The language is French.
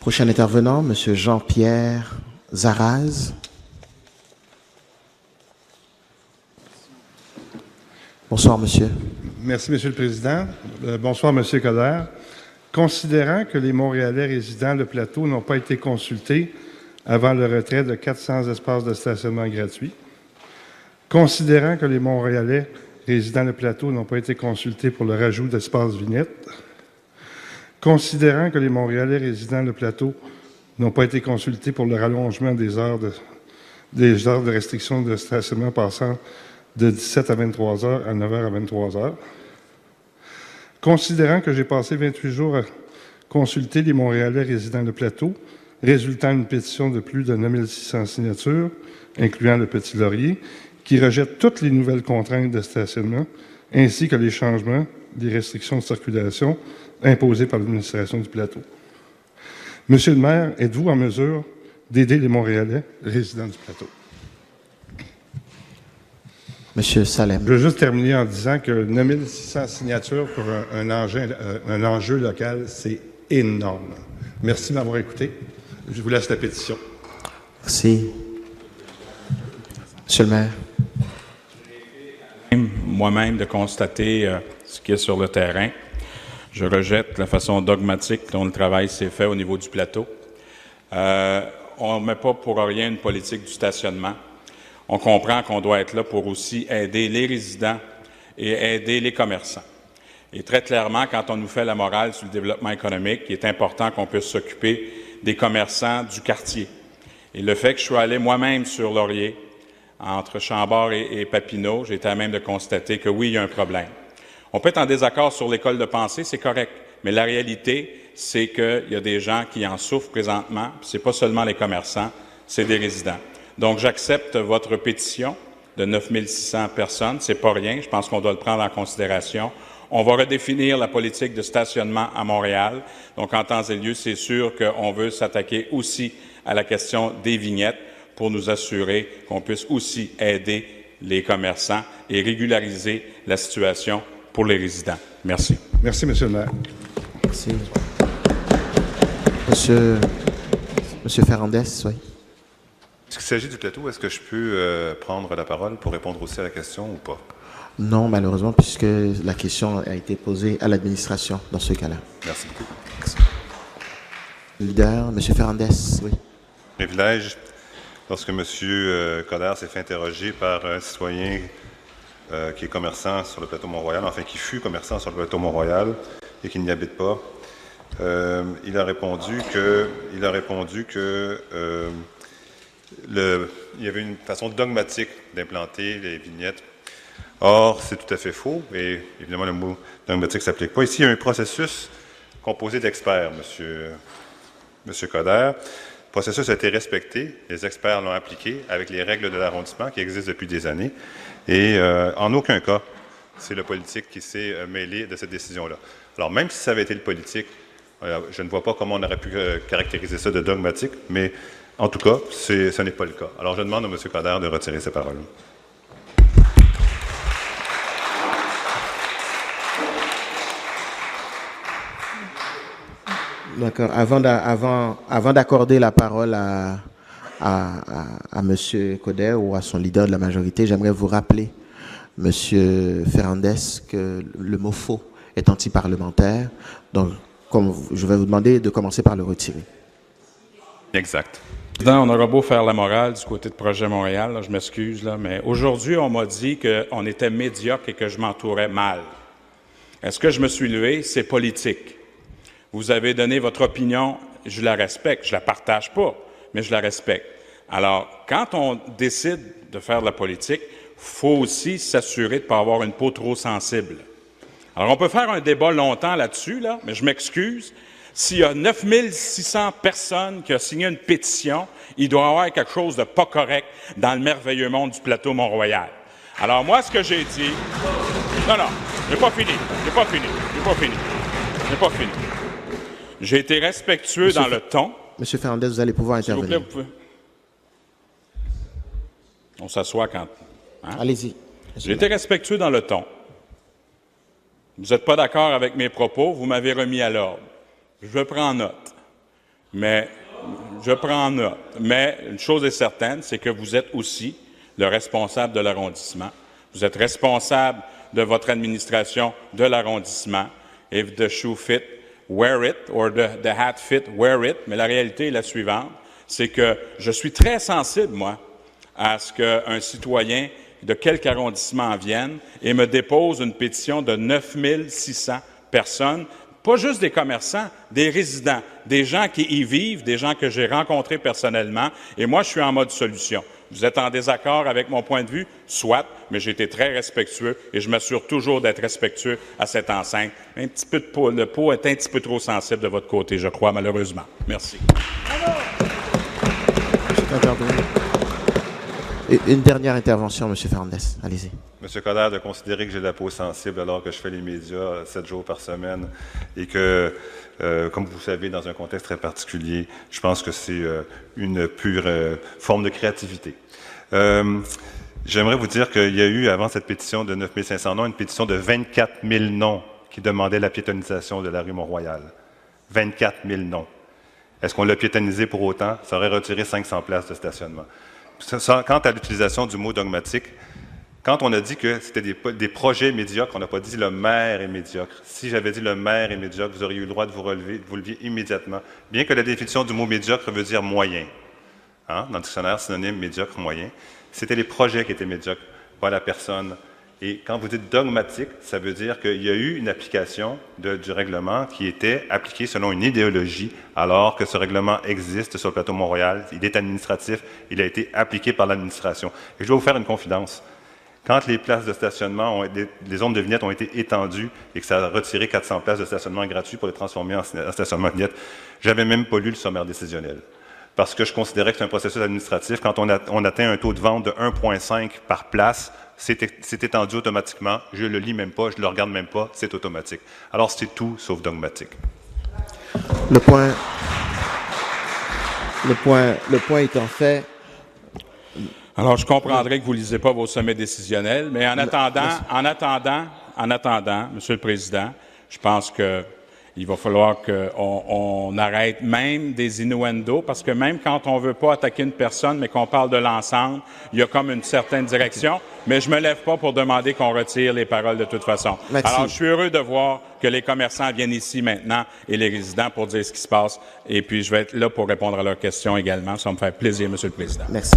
Prochain intervenant, M. Jean-Pierre Zaraz. Bonsoir, monsieur. Merci, Monsieur le Président. Bonsoir, Monsieur Coderre. Considérant que les Montréalais résidant le plateau n'ont pas été consultés avant le retrait de 400 espaces de stationnement gratuits, considérant que les Montréalais résidant le plateau n'ont pas été consultés pour le rajout d'espaces vignettes, considérant que les Montréalais résidant le plateau n'ont pas été consultés pour le rallongement des heures de restriction de stationnement passant de 17 à 23 heures à 9 heures à 23 heures, considérant que j'ai passé 28 jours à consulter les Montréalais résidant le plateau, résultant d'une pétition de plus de 9600 signatures, incluant le Petit Laurier, qui rejette toutes les nouvelles contraintes de stationnement, ainsi que les changements des restrictions de circulation imposées par l'administration du plateau. Monsieur le maire, êtes-vous en mesure d'aider les Montréalais résidents du plateau? Monsieur Salem. Je veux juste terminer en disant que 9600 signatures pour un enjeu local, c'est énorme. Merci de m'avoir écouté. Je vous laisse la pétition. Merci. Monsieur le maire. Moi-même de constater ce qui est sur le terrain. Je rejette la façon dogmatique dont le travail s'est fait au niveau du plateau. On ne met pas pour rien une politique du stationnement. On comprend qu'on doit être là pour aussi aider les résidents et aider les commerçants. Et très clairement, quand on nous fait la morale sur le développement économique, il est important qu'on puisse s'occuper des commerçants du quartier. Et le fait que je sois allé moi-même sur Laurier, entre Chambord et Papineau, j'ai été à même de constater que oui, il y a un problème. On peut être en désaccord sur l'école de pensée, c'est correct, mais la réalité, c'est qu'il y a des gens qui en souffrent présentement, puis c'est pas seulement les commerçants, c'est des résidents. Donc, j'accepte votre pétition de 9600 personnes. C'est pas rien. Je pense qu'on doit le prendre en considération. On va redéfinir la politique de stationnement à Montréal. Donc, en temps et lieu, c'est sûr qu'on veut s'attaquer aussi à la question des vignettes pour nous assurer qu'on puisse aussi aider les commerçants et régulariser la situation pour les résidents. Merci. Merci, Monsieur le maire. Merci. Monsieur Ferrandez, oui. Est-ce qu'il s'agit du plateau? Est-ce que je peux prendre la parole pour répondre aussi à la question ou pas? Non, malheureusement, puisque la question a été posée à l'administration dans ce cas-là. Merci beaucoup. Merci. Leader, Monsieur Ferrandez, oui. Privilège, lorsque M. Coderre s'est fait interroger par un citoyen qui est commerçant sur le plateau Mont-Royal, enfin qui fut commerçant sur le plateau Mont-Royal et qui n'y habite pas, il a répondu que il y avait une façon dogmatique d'implanter les vignettes. Or, c'est tout à fait faux, et évidemment, le mot dogmatique ne s'applique pas. Ici, il y a un processus composé d'experts, M. Coderre. Le processus a été respecté, les experts l'ont appliqué avec les règles de l'arrondissement qui existent depuis des années, et en aucun cas, c'est le politique qui s'est mêlé de cette décision-là. Alors, même si ça avait été le politique, je ne vois pas comment on aurait pu caractériser ça de dogmatique, mais en tout cas, ce n'est pas le cas. Alors, je demande à M. Coderre de retirer ses paroles. D'accord. Avant d'accorder la parole à M. Coderre ou à son leader de la majorité, j'aimerais vous rappeler, M. Ferrandez, que le mot faux est anti-parlementaire. Donc, je vais vous demander de commencer par le retirer. Exact. On aura beau faire la morale du côté de Projet Montréal, là, je m'excuse, mais aujourd'hui, on m'a dit qu'on était médiocre et que je m'entourais mal. Est-ce que je me suis levé? C'est politique. Vous avez donné votre opinion, je la respecte. Je la partage pas, mais je la respecte. Alors, quand on décide de faire de la politique, il faut aussi s'assurer de ne pas avoir une peau trop sensible. Alors, on peut faire un débat longtemps là-dessus, mais je m'excuse. S'il y a 9600 personnes qui ont signé une pétition, il doit y avoir quelque chose de pas correct dans le merveilleux monde du plateau Mont-Royal. Alors, moi, ce que j'ai dit... Non, j'ai pas fini. J'ai été respectueux dans le ton. Monsieur Ferrandez, vous allez pouvoir intervenir. S'il vous plaît, on s'assoit quand... Hein? Allez-y. J'ai été respectueux dans le ton. Vous n'êtes pas d'accord avec mes propos, vous m'avez remis à l'ordre. Je prends note. mais je prends note. Mais une chose est certaine, c'est que vous êtes aussi le responsable de l'arrondissement. Vous êtes responsable de votre administration de l'arrondissement. If the shoe fit, wear it, or the hat fit, wear it. Mais la réalité est la suivante, c'est que je suis très sensible, moi, à ce qu'un citoyen de quelque arrondissement vienne et me dépose une pétition de 9600 personnes, pas juste des commerçants, des résidents, des gens qui y vivent, des gens que j'ai rencontrés personnellement, et moi, je suis en mode solution. Vous êtes en désaccord avec mon point de vue? Soit, mais j'ai été très respectueux et je m'assure toujours d'être respectueux à cette enceinte. Un petit peu de peau, le pot est un petit peu trop sensible de votre côté, je crois, malheureusement. Merci. Une dernière intervention, M. Fernandez. Allez-y. M. Coderre, de considérer que j'ai la peau sensible alors que je fais les médias 7 jours par semaine et que, comme vous savez, dans un contexte très particulier, je pense que c'est une pure forme de créativité. J'aimerais vous dire qu'il y a eu, avant cette pétition de 9500 noms, une pétition de 24 000 noms qui demandait la piétonisation de la rue Mont-Royal. 24 000 noms. Est-ce qu'on l'a piétonisé pour autant? Ça aurait retiré 500 places de stationnement. Quant à l'utilisation du mot dogmatique, quand on a dit que c'était des projets médiocres, on n'a pas dit le maire est médiocre. Si j'avais dit le maire est médiocre, vous auriez eu le droit de vous lever immédiatement, bien que la définition du mot médiocre veut dire moyen. Hein? Dans le dictionnaire, synonyme médiocre, moyen. C'était les projets qui étaient médiocres, pas la personne. Et quand vous dites dogmatique, ça veut dire qu'il y a eu une application du règlement qui était appliquée selon une idéologie, alors que ce règlement existe sur le plateau Mont-Royal. Il est administratif, il a été appliqué par l'administration. Et je dois vous faire une confidence. Quand les places de stationnement, les zones de vignettes ont été étendues et que ça a retiré 400 places de stationnement gratuit pour les transformer en stationnement vignettes, j'avais même pas lu le sommaire décisionnel. Parce que je considérais que c'est un processus administratif. Quand on atteint un taux de vente de 1,5 par place, c'est étendu automatiquement. Je ne le lis même pas, je ne le regarde même pas, c'est automatique. Alors, c'est tout sauf dogmatique. Le point étant fait. Alors, je comprendrai que vous ne lisez pas vos sommets décisionnels, mais en attendant, Monsieur le Président, je pense qu'il va falloir qu'on arrête même des innuendos, parce que même quand on ne veut pas attaquer une personne, mais qu'on parle de l'ensemble, il y a comme une certaine direction, mais je ne me lève pas pour demander qu'on retire les paroles de toute façon. Merci. Alors, je suis heureux de voir que les commerçants viennent ici maintenant et les résidents pour dire ce qui se passe, et puis je vais être là pour répondre à leurs questions également. Ça va me faire plaisir, Monsieur le Président. Merci.